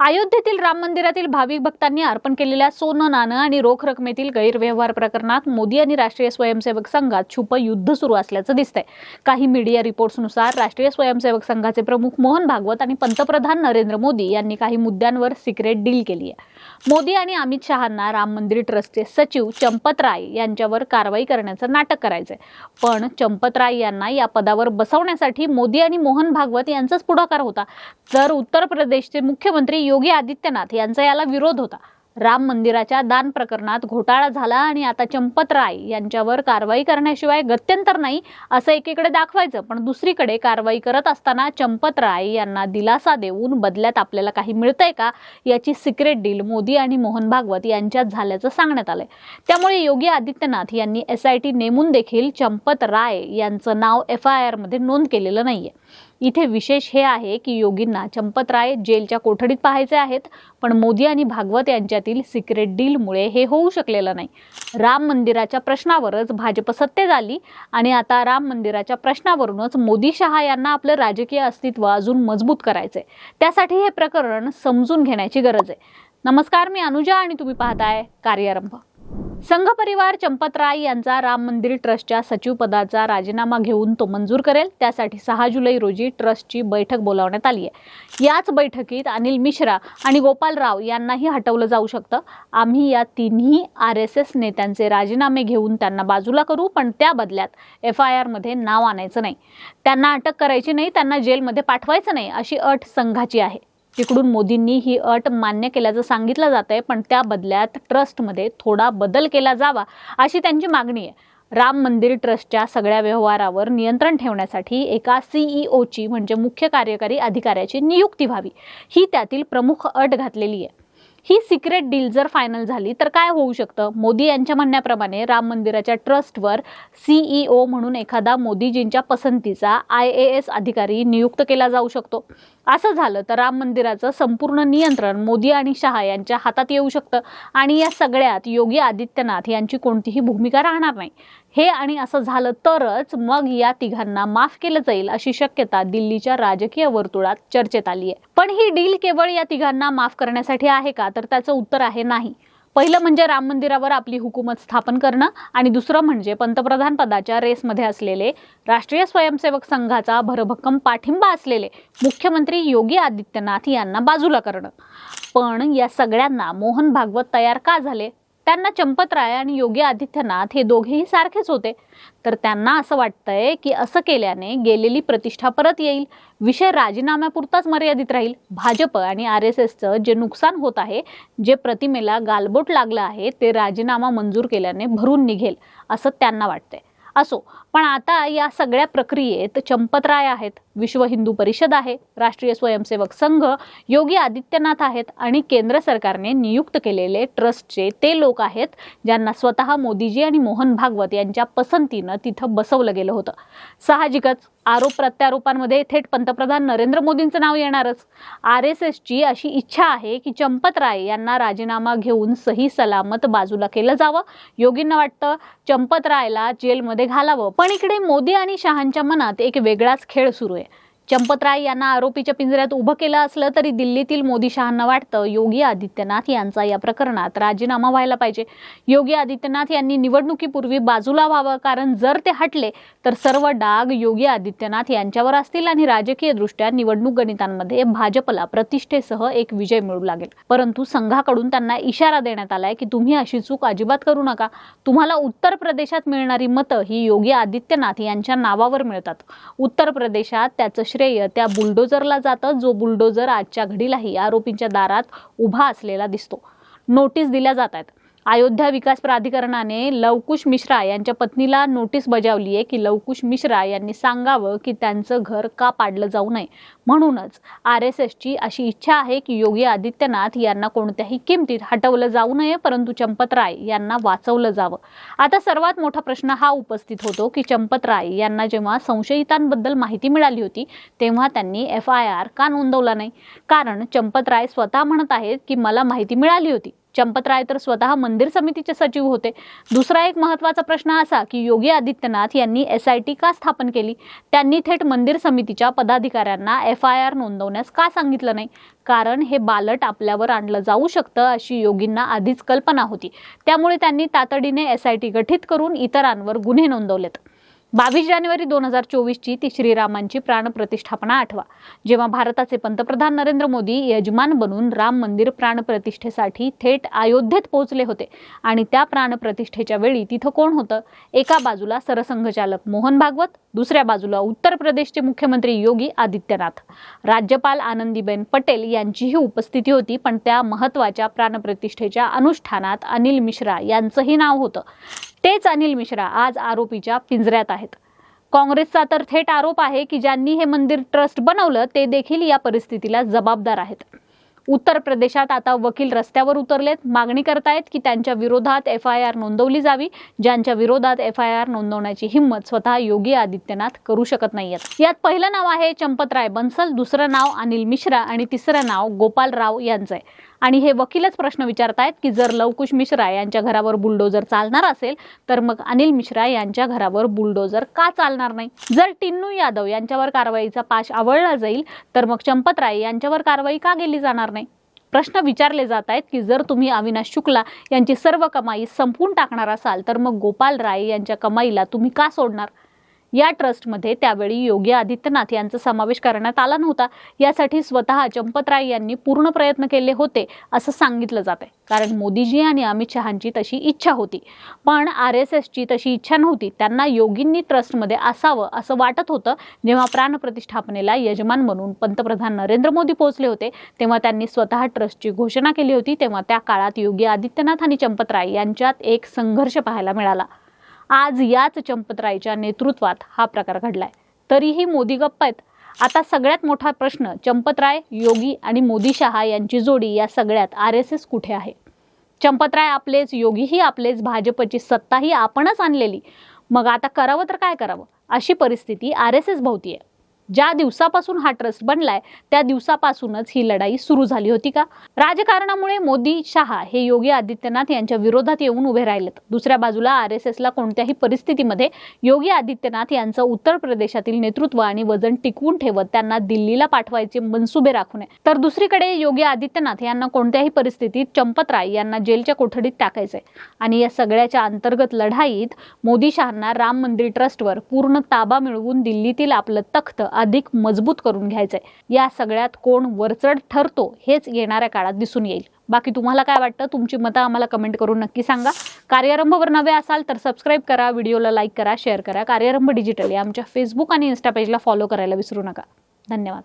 अयोध्येतील राम मंदिरातील भाविक भक्तांनी अर्पण केलेल्या सोनं नाणं आणि रोख रकमेतील गैरव्यवहार प्रकरणात मोदी आणि राष्ट्रीय स्वयंसेवक संघात छुपं युद्ध सुरू असल्याचं दिसतंय। काही मीडिया रिपोर्ट्सनुसार राष्ट्रीय स्वयंसेवक संघाचे प्रमुख मोहन भागवत आणि पंतप्रधान नरेंद्र मोदी यांनी काही मुद्द्यांवर सिक्रेट डील केली आहे। मोदी आणि अमित शहांना राम मंदिर ट्रस्टचे सचिव चंपत राय यांच्यावर कारवाई करण्याचं नाटक करायचंय, पण चंपत राय यांना या पदावर बसवण्यासाठी मोदी आणि मोहन भागवत यांचाच पुढाकार होता, तर उत्तर प्रदेशचे मुख्यमंत्री योगी आदित्यनाथ यांचा याला विरोध होता। राम मंदिराच्या दान प्रकरणात घोटाळा झाला आणि आता चंपत राय यांच्यावर कारवाई करण्याशिवाय गत्यंतर नाही असं एकीकडे दाखवायचं, पण दुसरीकडे कारवाई करत असताना चंपत राय यांना दिलासा देऊन बदल्यात आपल्याला काही मिळतंय का याची सिक्रेट डील मोदी आणि मोहन भागवत यांच्यात झाल्याचं सांगण्यात आलंय। त्यामुळे योगी आदित्यनाथ यांनी SIT नेमून देखील चंपत राय यांचं नाव FIR मध्ये नोंद केलेलं नाहीये। इथे विशेष हे आहे की योगींना चंपत राय जेलच्या कोठडीत पाहायचे आहेत, पण मोदी आणि भागवत यांच्यातील सिक्रेट डीलमुळे हे होऊ शकलेलं नाही। राम मंदिराच्या प्रश्नावरच भाजप सत्तेत आली आणि आता राम मंदिराच्या प्रश्नावरूनच मोदी शहा यांना आपलं राजकीय अस्तित्व अजून मजबूत करायचंय। त्यासाठी हे प्रकरण समजून घेण्याची गरज आहे। नमस्कार, मी अनुजा आणि तुम्ही पाहताय कार्यारंभ। संघ परिवार चंपत राय यांचा राम मंदिर ट्रस्टच्या सचिव पदाचा राजीनामा घेऊन तो मंजूर करेल, त्यासाठी 6 जुलै रोजी ट्रस्टची बैठक बोलावण्यात आली आहे। याच बैठकीत अनिल मिश्रा आणि गोपाल राव यांनाही हटवलं जाऊ शकतं। आम्ही या तिन्ही RSS नेत्यांचे राजीनामे घेऊन त्यांना बाजूला करू, पण त्या बदल्यात FIR मध्ये नाव आणायचं नाही, त्यांना अटक करायची नाही, त्यांना जेलमध्ये पाठवायचं नाही अशी अट संघाची आहे। तिकडून मोदींनी ही अट मान्य केल्याचं सांगितलं जातंय, पण त्या बदल्यात ट्रस्टमध्ये थोडा बदल केला जावा अशी त्यांची मागणी आहे। राम मंदिर ट्रस्टच्या सगळ्या व्यवहारावर नियंत्रण ठेवण्यासाठी एका CEO ची म्हणजे मुख्य कार्यकारी अधिकाऱ्याची नियुक्ती व्हावी, ही त्यातील प्रमुख अट घातलेली आहे। ही सिक्रेट डील जर फायनल झाली तर काय होऊ शकतं? मोदी यांच्या म्हणण्याप्रमाणे राम मंदिराच्या ट्रस्टवर CEO म्हणून एखादा मोदीजींच्या पसंतीचा IAS अधिकारी नियुक्त केला जाऊ शकतो। असं झालं तर राम मंदिराचं संपूर्ण नियंत्रण मोदी आणि शहा यांच्या हातात येऊ शकतं आणि या सगळ्यात योगी आदित्यनाथ यांची कोणतीही भूमिका राहणार नाही। हे आणि असं झालं तरच मग या तिघांना माफ केलं जाईल अशी शक्यता दिल्लीच्या राजकीय वर्तुळात चर्चेत आली आहे। पण ही डील केवळ या तिघांना माफ करण्यासाठी आहे का? तर त्याचं उत्तर आहे नाही। पहिलं म्हणजे राम मंदिरावर आपली हुकूमत स्थापन करणं आणि दुसरं म्हणजे पंतप्रधान पदाच्या रेसमध्ये असलेले राष्ट्रीय स्वयंसेवक संघाचा भरभक्कम पाठिंबा असलेले मुख्यमंत्री योगी आदित्यनाथ यांना बाजूला करणं। पण या सगळ्यांना मोहन भागवत तयार का झाले? त्यांना चंपत राय आणि योगी आदित्यनाथ हे दोघेही सारखेच होते, तर त्यांना असं वाटतंय की असं केल्याने गेलेली प्रतिष्ठा परत येईल, विषय राजीनाम्यापुरताच मर्यादित राहील। भाजप आणि RSSचं जे नुकसान होत आहे, जे प्रतिमेला गालबोट लागलं आहे, ते राजीनामा मंजूर केल्याने भरून निघेल असं त्यांना वाटतंय। असो, पण आता या सगळ्या प्रक्रियेत चंपत राय आहेत, विश्व हिंदू परिषद आहे, राष्ट्रीय स्वयंसेवक संघ, योगी आदित्यनाथ आहेत आणि केंद्र सरकारने नियुक्त केलेले ट्रस्टचे ते लोक आहेत ज्यांना स्वतः मोदीजी आणि मोहन भागवत यांच्या पसंतीनं तिथं बसवलं गेलं होतं। साहजिकच आरोप प्रत्यारोपांमध्ये थेट पंतप्रधान नरेंद्र मोदींचं नाव येणारच। RSSची अशी इच्छा आहे की चंपत राय यांना राजीनामा घेऊन सही सलामत बाजूला केलं जावं। योगींना वाटतं चंपत रायला जेलमध्ये घालावं, पण इकडे मोदी आणि शहांच्या मनात एक वेगळाच खेळ सुरू आहे। चंपत राय यांना आरोपीच्या पिंजऱ्यात उभं केलं असलं तरी दिल्लीतील मोदी शहांना वाटतं योगी आदित्यनाथ यांचा या प्रकरणात राजीनामा व्हायला पाहिजे। योगी आदित्यनाथ यांनी निवडणुकीपूर्वी बाजूला व्हावं, कारण जर ते हटले तर सर्व डाग योगी आदित्यनाथ यांच्यावर असतील आणि राजकीय दृष्ट्या निवडणूक गणितांमध्ये भाजपला प्रतिष्ठेसह एक विजय मिळू लागेल। परंतु संघाकडून त्यांना इशारा देण्यात आलाय की तुम्ही अशी चूक अजिबात करू नका, तुम्हाला उत्तर प्रदेशात मिळणारी मतं ही योगी आदित्यनाथ यांच्या नावावर मिळतात। उत्तर प्रदेशात त्याचं श्रेय त्या बुलडोजरला जातं, जो बुलडोजर आजच्या घडीलाही आरोपींच्या दारात उभा असलेला दिसतो। नोटीस दिल्या जात आहेत। अयोध्या विकास प्राधिकरणाने लवकुश मिश्रा यांच्या पत्नीला नोटीस बजावली आहे की लवकुश मिश्रा यांनी सांगावं की त्यांचं घर का पाडलं जाऊ नये। म्हणूनच RSSची अशी इच्छा आहे की योगी आदित्यनाथ यांना कोणत्याही किमतीत हटवलं जाऊ नये, परंतु चंपत राय यांना वाचवलं जावं। आता सर्वात मोठा प्रश्न हा उपस्थित होतो की चंपत राय यांना जेव्हा संशयितांबद्दल माहिती मिळाली होती तेव्हा त्यांनी FIR का नोंदवला नाही? कारण चंपत राय स्वतः म्हणत आहेत की मला माहिती मिळाली होती, चंपतराय तर स्वतः मंदिर समितीचे सचिव होते. दुसरा एक महत्त्वाचा प्रश्न असा की योगी आदित्यनाथ यांनी SIT का स्थापन केली? त्यांनी थेट मंदिर समितीच्या पदाधिकाऱ्यांना FIR नोंदवण्यास का सांगितलं नाही? कारण हे बालट आपल्यावर आणलं जाऊ शकतं अशी योगींना आधीच कल्पना होती. त्यामुळे त्यांनी तातडीने SIT गठीत करून इतरांवर गुन्हे नोंदवलेत. 22 जानेवारी 2024ची ती श्रीरामांची प्राणप्रतिष्ठापना आठवा, जेव्हा भारताचे पंतप्रधान नरेंद्र मोदी यजमान बनून राम मंदिर प्राणप्रतिष्ठेसाठी थेट अयोध्येत पोहोचले होते. आणि त्या प्राणप्रतिष्ठेच्या वेळी तिथं कोण होतं? एका बाजूला सरसंघचालक मोहन भागवत, दुसऱ्या बाजूला उत्तर प्रदेशचे मुख्यमंत्री योगी आदित्यनाथ, राज्यपाल आनंदीबेन पटेल यांचीही उपस्थिती होती. पण त्या महत्त्वाच्या प्राणप्रतिष्ठेच्या अनुष्ठानात अनिल मिश्रा यांचंही नाव होतं. तेच अनिल मिश्रा आज आरोपीच्या पिंजऱ्यात आहेत. काँग्रेसचा तर थेट आरोप आहे की ज्यांनी हे मंदिर ट्रस्ट बनवलं ते देखील या परिस्थितीला जबाबदार आहेत. उत्तर प्रदेशात आता वकील रस्त्यावर उतरलेत, मागणी करतायत की त्यांच्या विरोधात FIR नोंदवली जावी, ज्यांच्या विरोधात FIR नोंदवण्याची हिंमत स्वतः योगी आदित्यनाथ करू शकत नाहीयेत. यात पहिलं नाव आहे चंपतराय बन्सल, दुसरं नाव अनिल मिश्रा आणि तिसरं नाव गोपाल राव यांचं आहे. आणि हे वकीलच प्रश्न विचारतायत की जर लवकुश मिश्रा यांच्या घरावर बुलडोजर चालणार असेल तर मग अनिल मिश्रा यांच्या घरावर बुलडोजर का चालणार नाही? जर टिन्नू यादव यांच्यावर कारवाईचा पाश आवळला जाईल तर मग चंपतराय यांच्यावर कारवाई का केली जाणार नाही? प्रश्न विचारले जात आहेत की जर तुम्ही अविनाश शुक्ला यांची सर्व कमाई संपवून टाकणार असाल तर मग गोपाल राय यांच्या कमाईला तुम्ही का सोडणार? या ट्रस्टमध्ये त्यावेळी योगी आदित्यनाथ यांचा समावेश करण्यात आला नव्हता. यासाठी स्वतः चंपतराय यांनी पूर्ण प्रयत्न केले होते असं सांगितलं जाते. कारण मोदीजी आणि अमित शहांची तशी इच्छा होती, पण RSSची तशी इच्छा नव्हती. त्यांना योगींनी ट्रस्टमध्ये असावं असं वाटत होतं. जेव्हा प्राणप्रतिष्ठापनेला यजमान म्हणून पंतप्रधान नरेंद्र मोदी पोहोचले होते तेव्हा त्यांनी स्वतः ट्रस्टची घोषणा केली होती. तेव्हा त्या काळात योगी आदित्यनाथ आणि चंपतराय यांच्यात एक संघर्ष पाहायला मिळाला. आज याच चंपतरायच्या नेतृत्वात हा प्रकार घडलाय. तरीही मोदी गप्प आहेत. आता सगळ्यात मोठा प्रश्न चंपतराय, योगी आणि मोदी शहा यांची जोडी या सगळ्यात RSS कुठे आहे? चंपतराय आपलेच, योगीही आपलेच, भाजपची सत्ताही आपणच आणलेली. मग आता करावं तर काय करावं अशी परिस्थिती RSS भोवती आहे. ज्या दिवसापासून हा ट्रस्ट बनलाय त्या दिवसापासूनच ही लढाई सुरू झाली होती का? राजकारणामुळे मोदी शहा हे योगी आदित्यनाथ यांच्या विरोधात येऊन उभे राहिलेत. दुसऱ्या बाजूला RSSला कोणत्याही परिस्थितीमध्ये योगी आदित्यनाथ यांचं उत्तर प्रदेशातील नेतृत्व आणि वजन टिकवून ठेवत त्यांना दिल्लीला पाठवायचे मनसुबे राखू नये. तर दुसरीकडे योगी आदित्यनाथ यांना कोणत्याही परिस्थितीत चंपतराय यांना जेलच्या कोठडीत टाकायचंय. आणि या सगळ्याच्या अंतर्गत लढाईत मोदी शहांना राम मंदिर ट्रस्टवर पूर्ण ताबा मिळवून दिल्लीतील आपलं तख्त अधिक मजबूत करून घ्यायचंय. या सगळ्यात कोण वरचढ ठरतो हेच येणाऱ्या काळात दिसून येईल. बाकी तुम्हाला काय वाटतं? तुमची मतं आम्हाला कमेंट करून नक्की सांगा. कार्यारंभवर नवे असाल तर सबस्क्राईब करा, व्हिडिओला लाईक करा, शेअर करा. कार्यारंभ डिजिटल या आमच्या Facebook आणि Insta पेजला फॉलो करायला विसरू नका. धन्यवाद.